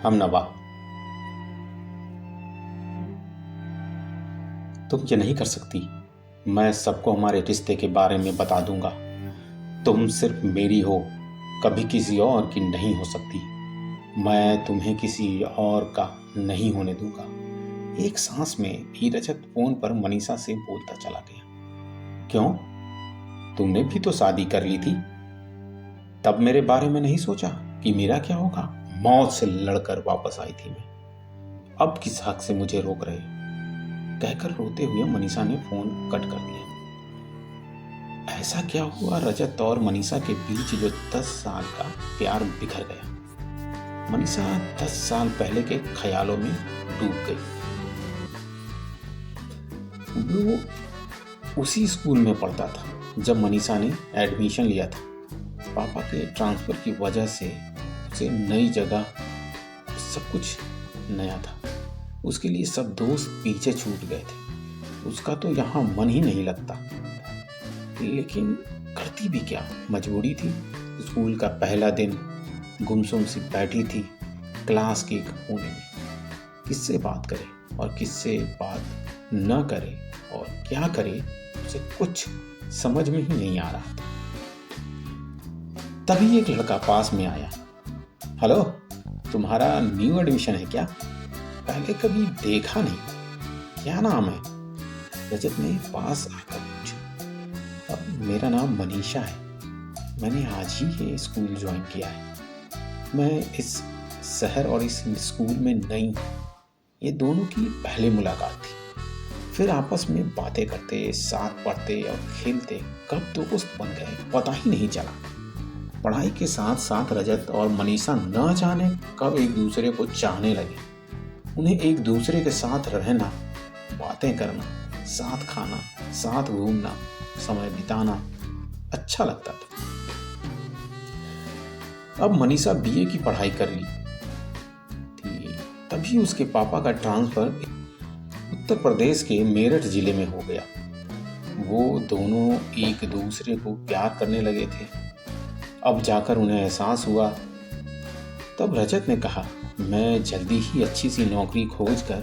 हमनवा, तुम ये नहीं कर सकती। मैं सबको हमारे रिश्ते के बारे में बता दूंगा। तुम सिर्फ मेरी हो, कभी किसी और की नहीं हो सकती। मैं तुम्हें किसी और का नहीं होने दूंगा। एक सांस में ही रजत फोन पर मनीषा से बोलता चला गया। क्यों? तुमने भी तो शादी कर ली थी। तब मेरे बारे में नहीं सोचा कि मेरा क्या होगा? मौत से लड़कर वापस आई थी मैं। अब किस हक से मुझे रोक रहे? कहकर रोते हुए मनीषा ने फोन कट कर दिया। ऐसा क्या हुआ रजत और मनीषा के बीच जो 10 साल का प्यार बिखर गया? मनीषा 10 साल पहले के ख्यालों में डूब गई। वो उसी स्कूल में पढ़ता था जब मनीषा ने एडमिशन लिया था। पापा के ट्रांसफर की वजह से उसे नई जगह, सब कुछ नया था। उसके लिए सब दोस्त पीछे छूट गए थे। उसका तो यहाँ मन ही नहीं लगता, लेकिन करती भी क्या, मजबूरी थी। स्कूल का पहला दिन गुमसुम सी बैठी थी क्लास के एक कोने में। किससे बात करे और किससे बात न करे और क्या करे, उसे कुछ समझ में ही नहीं आ रहा था। तभी एक लड़का पास में आया। हेलो, तुम्हारा न्यू एडमिशन है क्या? पहले कभी देखा नहीं। क्या नाम है? रजत ने पास आकर पूछा। मेरा नाम मनीषा है। मैंने आज ही ये स्कूल ज्वाइन किया है। मैं इस शहर और इस स्कूल में नई हूँ। ये दोनों की पहली मुलाकात थी। फिर आपस में बातें करते, साथ पढ़ते और खेलते कब दोस्त बन गए पता ही नहीं चला। पढ़ाई के साथ साथ रजत और मनीषा न जाने कब एक दूसरे को चाहने लगे। उन्हें एक दूसरे के साथ रहना, बातें करना, साथ खाना, साथ घूमना, समय बिताना अच्छा लगता था। अब मनीषा बीए की पढ़ाई कर ली थी, तभी उसके पापा का ट्रांसफर उत्तर प्रदेश के मेरठ जिले में हो गया। वो दोनों एक दूसरे को प्यार करने लगे थे। अब जाकर उन्हें एहसास हुआ। तब रजत ने कहा, मैं जल्दी ही अच्छी सी नौकरी खोज कर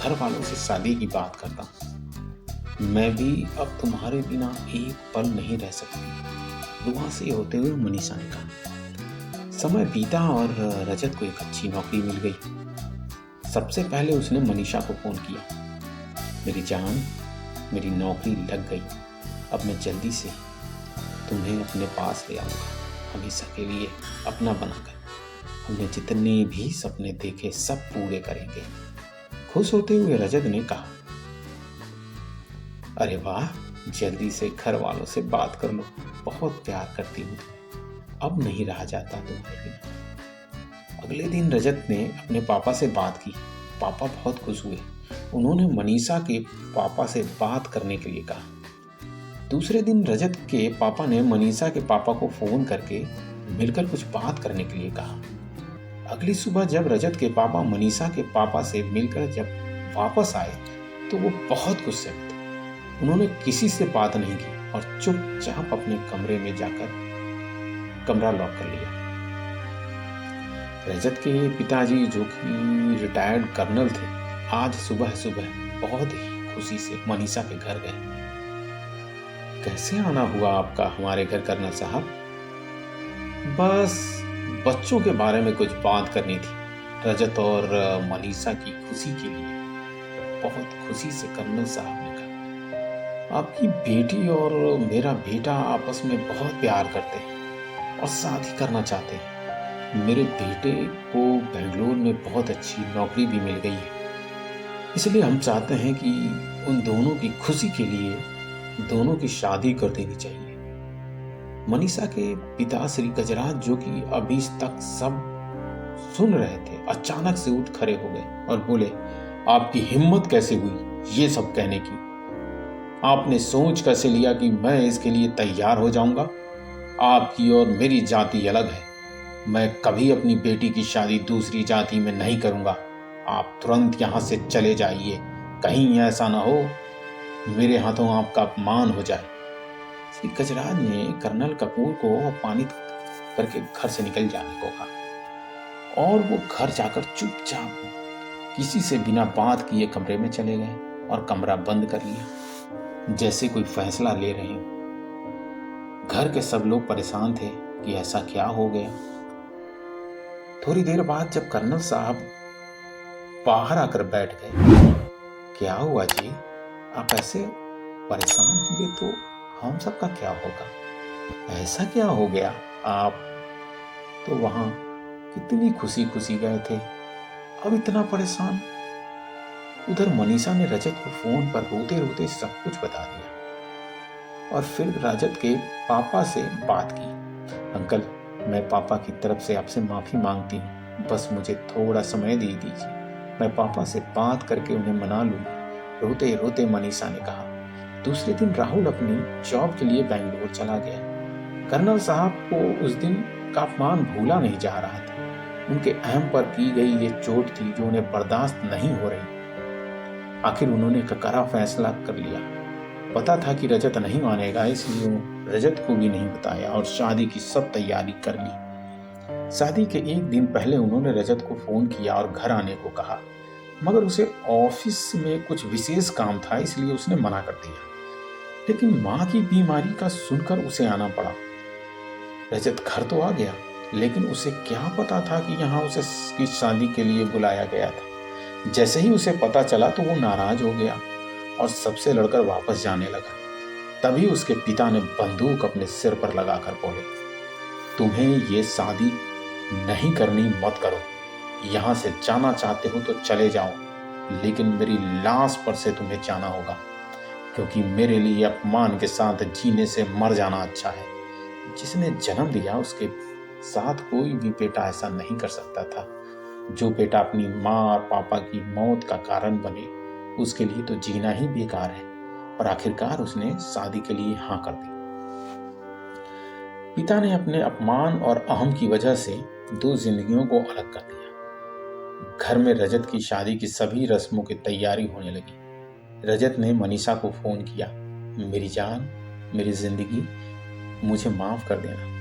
घर वालों से शादी की बात करता हूँ। मैं भी अब तुम्हारे बिना एक पल नहीं रह सकती। दुआ से होते हुए मनीषा ने कहा। समय बीता और रजत को एक अच्छी नौकरी मिल गई। सबसे पहले उसने मनीषा को फोन किया। मेरी जान, मेरी नौकरी लग गई। अब मैं जल्दी से तुम्हें अपने पास ले आऊँगा, हमेशा के लिए अपना बनाकर। हमने जितने भी सपने देखे सब पूरे करेंगे। खुश होते हुए रजत ने कहा, अरे वाह, जल्दी से घर वालों से बात कर लो। बहुत प्यार करती हूँ। अब नहीं रहा जाता तुम्हारे बिना। अगले दिन रजत ने अपने पापा से बात की। पापा बहुत खुश हुए। उन्होंने मनीषा के पापा से बात करने के लिए कहा। दूसरे दिन रजत के पापा ने मनीषा के पापा को फोन करके मिलकर कुछ बात करने के लिए कहा। अगली सुबह जब रजत के पापा मनीषा के पापा से मिलकर जब वापस आए तो वो बहुत गुस्से में थे। उन्होंने किसी से बात नहीं की और चुपचाप अपने कमरे में जाकर कमरा लॉक कर लिया। रजत के पिताजी, जो कि रिटायर्ड कर्नल थे, आज सुबह सुबह बहुत ही खुशी से मनीषा के घर गए। कैसे आना हुआ आपका हमारे घर कर्नल साहब? बस बच्चों के बारे में कुछ बात करनी थी। रजत और मनीषा की खुशी के लिए बहुत खुशी से कर्नल साहब ने कहा, आपकी बेटी और मेरा बेटा आपस में बहुत प्यार करते हैं और शादी करना चाहते हैं। मेरे बेटे को बेंगलोर में बहुत अच्छी नौकरी भी मिल गई है, इसलिए हम चाहते हैं कि उन दोनों की खुशी के लिए दोनों की शादी कर देनी चाहिए। मनीषा के पिता श्री गजराज, जो कि अभी तक सब सुन रहे थे, अचानक से उठ खड़े हो गए और बोले, आपकी हिम्मत कैसे हुई ये सब कहने की? आपने सोच कैसे लिया कि मैं इसके लिए तैयार हो जाऊंगा? आपकी और मेरी जाति अलग है। मैं कभी अपनी बेटी की शादी दूसरी जाति में नहीं करूंगा। आप तुरंत यहाँ से चले जाइए। कहीं ऐसा ना हो मेरे हाथों आपका अपमान हो जाए। श्री गजराज ने कर्नल कपूर को अपमानित करके घर से निकल जाने को कहा और वो घर जाकर चुपचाप किसी से बिना बात किए कमरे में चले गए और कमरा बंद कर लिया, जैसे कोई फैसला ले रहे हो। घर के सब लोग परेशान थे कि ऐसा क्या हो गया। थोड़ी देर बाद जब कर्नल साहब बाहर आकर बैठ गए, क्या हुआ जी, आप ऐसे परेशान होंगे तो हम सबका क्या होगा, ऐसा क्या हो गया, आप तो वहां कितनी खुशी खुशी गए थे, अब इतना परेशान। उधर मनीषा ने रजत को फोन पर रोते रोते सब कुछ बता दिया और फिर रजत के पापा से बात की। अंकल, मैं पापा की तरफ से आपसे माफी मांगती हूँ, बस मुझे थोड़ा समय दे दीजिए, मैं पापा से बात करके उन्हें मना लूंगी, रोते रोते मनीषा ने कहा। दूसरे दिन राहुल अपनी जॉब के लिए बेंगलुरु चला गया। कर्नल साहब को उस दिन का अपमान भूला नहीं जा रहा था। उनके अहम पर की गई ये चोट थी जो उन्हें बर्दाश्त नहीं हो रही। आखिर उन्होंने एक कड़ा फैसला कर लिया। पता था कि रजत नहीं मानेगा, इसलिए रजत को भी नहीं बताया और शादी की सब तैयारी कर ली। शादी के एक दिन पहले उन्होंने रजत को फोन किया और घर आने को कहा, मगर उसे ऑफिस में कुछ विशेष काम था, इसलिए उसने मना कर दिया। लेकिन माँ की बीमारी का सुनकर उसे आना पड़ा। रजत घर तो आ गया, लेकिन उसे क्या पता था कि यहाँ उसे की शादी के लिए बुलाया गया था। जैसे ही उसे पता चला तो वो नाराज हो गया और सबसे लड़कर वापस जाने लगा। तभी उसके पिता ने बंदूक अपने सिर पर लगाकर बोले, तुम्हें ये शादी नहीं करनी, मत करो, यहाँ से जाना चाहते हो तो चले जाओ, लेकिन मेरी लाश पर से तुम्हें जाना होगा, क्योंकि मेरे लिए अपमान के साथ जीने से मर जाना अच्छा है। जिसने जन्म दिया उसके साथ कोई भी बेटा ऐसा नहीं कर सकता था। जो बेटा अपनी माँ और पापा की मौत का कारण बने, उसके लिए तो जीना ही बेकार है। और आखिरकार उसने शादी के लिए हाँ कर दी। पिता ने अपने अपमान और अहम की वजह से दो जिंदगियों को अलग कर दिया। घर में रजत की शादी की सभी रस्मों की तैयारी होने लगी। रजत ने मनीषा को फोन किया, मेरी जान, मेरी जिंदगी, मुझे माफ कर देना,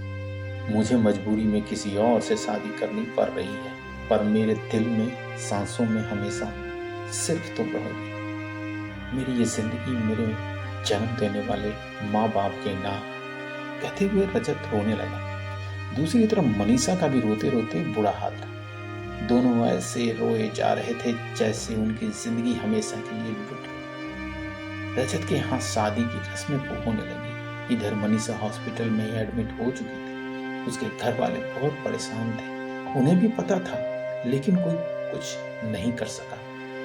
मुझे मजबूरी में किसी और से शादी करनी पड़ रही है, पर मेरे दिल में, सांसों में हमेशा सिर्फ तुम रहोगे। मेरी ये जिंदगी मेरे जन्म देने वाले माँ बाप के नाम। कहते हुए रजत रोने लगा। दूसरी तरफ मनीषा का भी रोते रोते बुरा हाल था। दोनों ऐसे रोए जा रहे थे जैसे उनकी जिंदगी हमेशा के लिए लुट गई। रजत के यहाँ शादी की रस्में होने लगी। इधर मनीषा हॉस्पिटल में एडमिट हो चुकी थी। उसके घर वाले बहुत परेशान थे। उन्हें भी पता था, लेकिन कोई कुछ नहीं कर सका।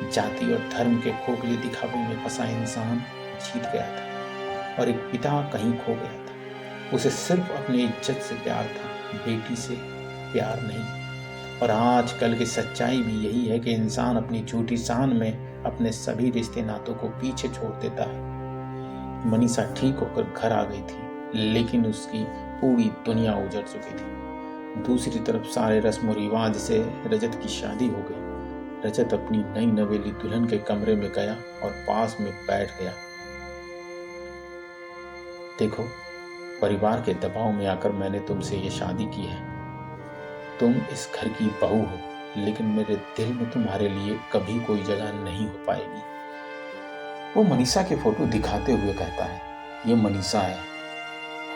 जाति और धर्म के खोखले दिखावे में फंसा इंसान जीत गया था और एक पिता कहीं खो गया था। उसे सिर्फ अपनी इज्जत से प्यार था, बेटी से प्यार नहीं। और आजकल की सच्चाई भी यही है कि इंसान अपनी झूठी शान में अपने सभी रिश्ते नातों को पीछे छोड़ देता है। मनीषा ठीक होकर घर आ गई थी, लेकिन उसकी पूरी दुनिया उजड़ चुकी थी। दूसरी तरफ सारे रस्म रिवाज से रजत की शादी हो गई। रजत अपनी नई नवेली दुल्हन के कमरे में गया और पास में बैठ गया। देखो, परिवार के दबाव में आकर मैंने तुमसे ये शादी की है। तुम इस घर की बहू हो, लेकिन मेरे दिल में तुम्हारे लिए कभी कोई जगह नहीं हो पाएगी। वो मनीषा के फोटो दिखाते हुए कहता है, ये मनीषा है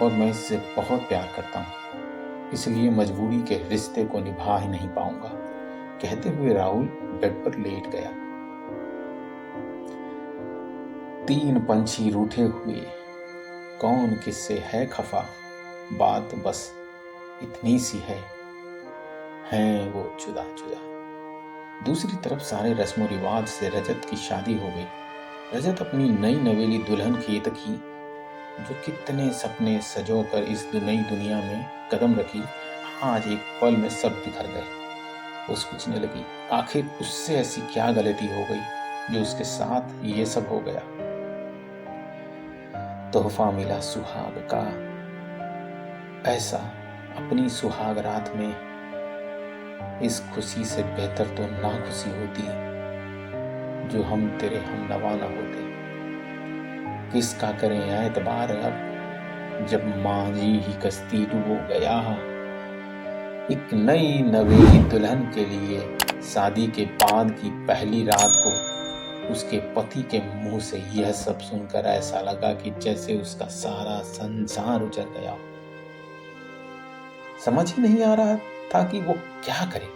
और मैं इससे बहुत प्यार करता हूँ, इसलिए मजबूरी के रिश्ते को निभा ही नहीं पाऊंगा। कहते हुए राहुल बेड पर लेट गया। तीन पंछी रूठे हुए, कौन किससे है खफा, बात बस इतनी सी है, हैं वो जुदा जुदा। दूसरी तरफ सारे रस्मों रिवाज से रजत की शादी हो गई। रजत अपनी नई नवेली दुल्हन की तकी, जो कितने सपने सजो कर इस नई दुनिया में कदम रखी, आज एक पल में सब बिखर गए। वो सोचने लगी, आखिर उससे ऐसी क्या गलती हो गई जो उसके साथ ये सब हो गया। तोहफा मिला सुहाग का, ऐसा अपनी सुहाग रात में, इस खुशी से बेहतर तो ना खुशी होती जो हम तेरे हम नवा न होते। किसका करें एतबार अब, जब मांझी ही कश्ती डूबो गया। एक नई नवेली दुल्हन के लिए शादी के बाद की पहली रात को उसके पति के मुंह से यह सब सुनकर ऐसा लगा कि जैसे उसका सारा संसार उजड़ गया। समझ ही नहीं आ रहा था कि वो क्या करे,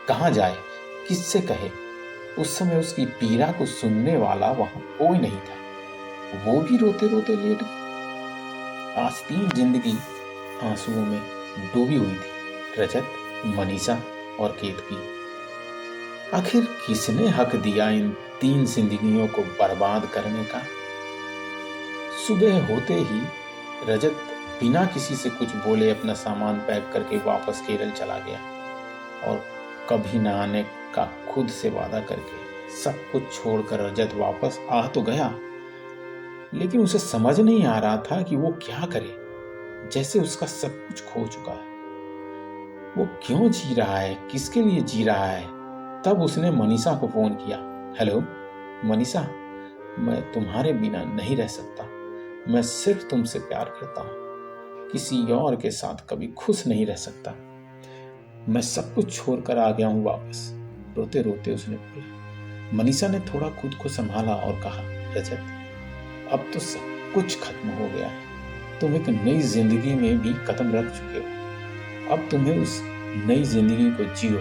कहाँ जाए, किससे कहे। उस समय उसकी पीड़ा को सुनने वाला वहां कोई नहीं था। वो भी रोते रोते लेट गई। आज 3 जिंदगी आंसुओं में डूबी हुई थी, रजत, मनीषा और केतकी। आखिर किसने हक दिया इन 3 जिंदगियों को बर्बाद करने का? सुबह होते ही रजत बिना किसी से कुछ बोले अपना सामान पैक करके वापस केरल चला गया और कभी न आने का खुद से वादा करके सब कुछ छोड़कर रजत वापस आ तो गया, लेकिन उसे समझ नहीं आ रहा था कि वो क्या करे। जैसे उसका सब कुछ खो चुका है। वो क्यों जी रहा है, किसके लिए जी रहा है? तब उसने मनीषा को फोन किया। हेलो मनीषा, मैं तुम्हारे बिना नहीं रह सकता। मैं सिर्फ तुमसे प्यार करता हूँ, किसी और के साथ कभी खुश नहीं रह सकता। मैं सब कुछ छोड़कर आ गया हूँ वापस, रोते रोते उसने बोला। मनीषा ने थोड़ा खुद को संभाला और कहा, रजत, अब तो सब कुछ खत्म हो गया है। तुम एक नई जिंदगी में भी कदम रख चुके हो। अब तुम्हें उस नई जिंदगी को जियो।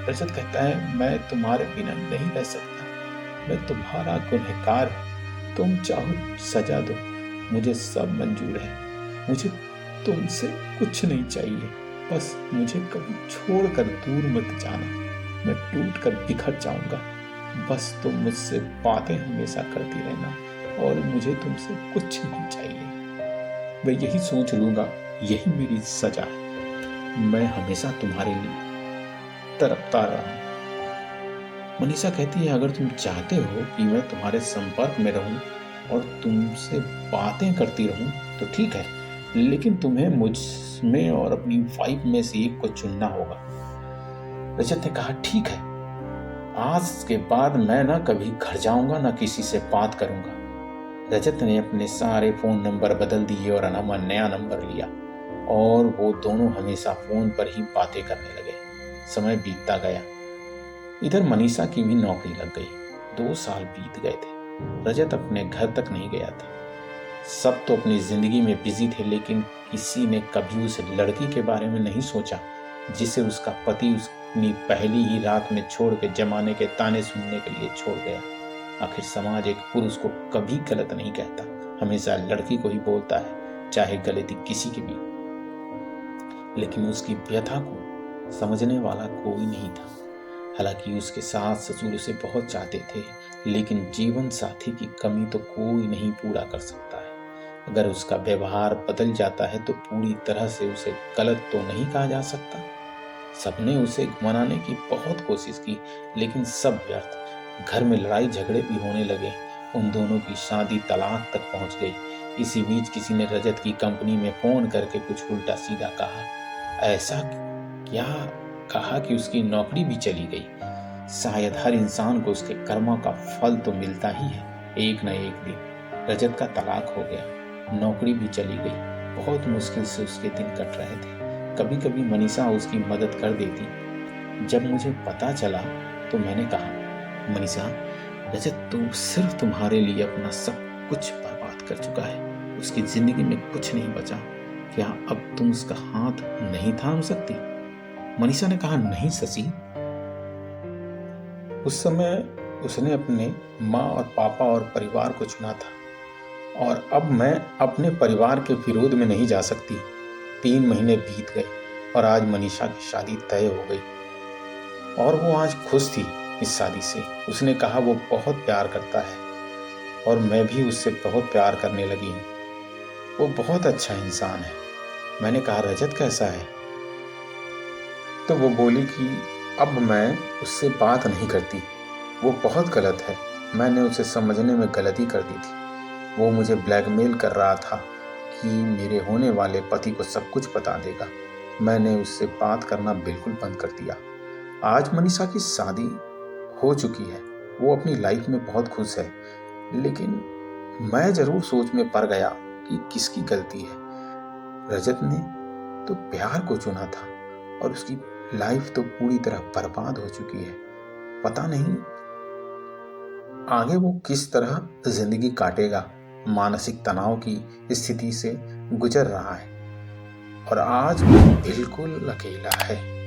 रजत कहता है, मैं तुम्हारे बिना नहीं रह सकता। मैं तुम्हारा गुनहगार हूँ। तुम चाहो सजा दो, मुझे सब मंजूर है। मुझे तुमसे कुछ नहीं चाहिए, बस मुझे कभी छोड़कर दूर मत जाना। मैं टूट कर बिखर जाऊंगा। बस तुम मुझसे बातें हमेशा करती रहना और मुझे तुमसे कुछ नहीं चाहिए। मैं यही सोच लूंगा, यही मेरी सजा है। मैं हमेशा तुम्हारे लिए तड़पता रहा। मनीषा कहती है, अगर तुम चाहते हो कि मैं तुम्हारे संपर्क में रहूं और तुमसे बातें करती रहूं तो ठीक है, लेकिन तुम्हें मुझ में और अपनी वाइफ में से एक को चुनना होगा। रजत ने कहा, ठीक है, आज के बाद मैं ना कभी घर जाऊंगा ना किसी से बात करूंगा। रजत ने अपने सारे फोन नंबर बदल दिए और नया नंबर लिया और वो दोनों हमेशा फोन पर ही बातें करने लगे। समय बीतता गया। इधर मनीषा की भी नौकरी लग गई। 2 साल बीत गए थे। रजत अपने घर तक नहीं गया था। सब तो अपनी जिंदगी में बिजी थे, लेकिन किसी ने कभी उस लड़की के बारे में नहीं सोचा जिसे उसका पति उसकी पहली ही रात में छोड़ के जमाने के ताने सुनने के लिए छोड़ गया। आखिर समाज एक पुरुष को कभी गलत नहीं कहता, हमेशा लड़की को ही बोलता है, चाहे गलती किसी की भी। लेकिन उसकी व्यथा को समझने वाला कोई नहीं था। हालांकि उसके सास ससुर उसे बहुत चाहते थे, लेकिन जीवन साथी की कमी तो कोई नहीं पूरा कर सकता है। अगर उसका व्यवहार बदल जाता है तो पूरी तरह से उसे गलत तो नहीं कहा जा सकता। सबने उसे मनाने की बहुत कोशिश की, लेकिन सब व्यर्थ। घर में लड़ाई झगड़े भी होने लगे। उन दोनों की शादी तलाक तक पहुंच गई। इसी बीच किसी ने रजत की कंपनी में फोन करके कुछ उल्टा सीधा कहा। ऐसा क्या कहा कि उसकी नौकरी भी चली गई। शायद हर इंसान को उसके कर्मों का फल तो मिलता ही है, एक न एक दिन। रजत का तलाक हो गया, नौकरी भी चली गई। बहुत मुश्किल से उसके दिन कट रहे थे। कभी कभी मनीषा उसकी मदद कर देती। जब मुझे पता चला तो मैंने कहा, मनीषा, रजत तो सिर्फ तुम्हारे लिए अपना सब कुछ बर्बाद कर चुका है। उसकी जिंदगी में कुछ नहीं बचा। क्या अब तुम उसका हाथ नहीं थाम सकती? मनीषा ने कहा, नहीं शशि। उस समय उसने अपने माँ और पापा और परिवार को चुना था, और अब मैं अपने परिवार के विरोध में नहीं जा सकती। 3 महीने बीत गए और आज मनीषा की शादी तय हो गई और वो आज खुश थी इस शादी से। उसने कहा वो बहुत प्यार करता है और मैं भी उससे बहुत प्यार करने लगी हूँ। वो बहुत अच्छा इंसान है। मैंने कहा, रजत कैसा है? तो वो बोली कि अब मैं उससे बात नहीं करती। वो बहुत गलत है। मैंने उसे समझने में गलती कर दी थी। वो मुझे ब्लैकमेल कर रहा था कि मेरे होने वाले पति को सब कुछ बता देगा। मैंने उससे बात करना बिल्कुल बंद कर दिया। आज मनीषा की शादी हो चुकी है। वो अपनी लाइफ में बहुत खुश है, लेकिन मैं जरूर सोच में पड़ गया कि किसकी गलती है। रजत ने तो प्यार को चुना था और उसकी लाइफ तो पूरी तरह बर्बाद हो चुकी है। पता नहीं आगे वो किस तरह जिंदगी काटेगा। मानसिक तनाव की स्थिति से गुजर रहा है और आज वो बिल्कुल अकेला है।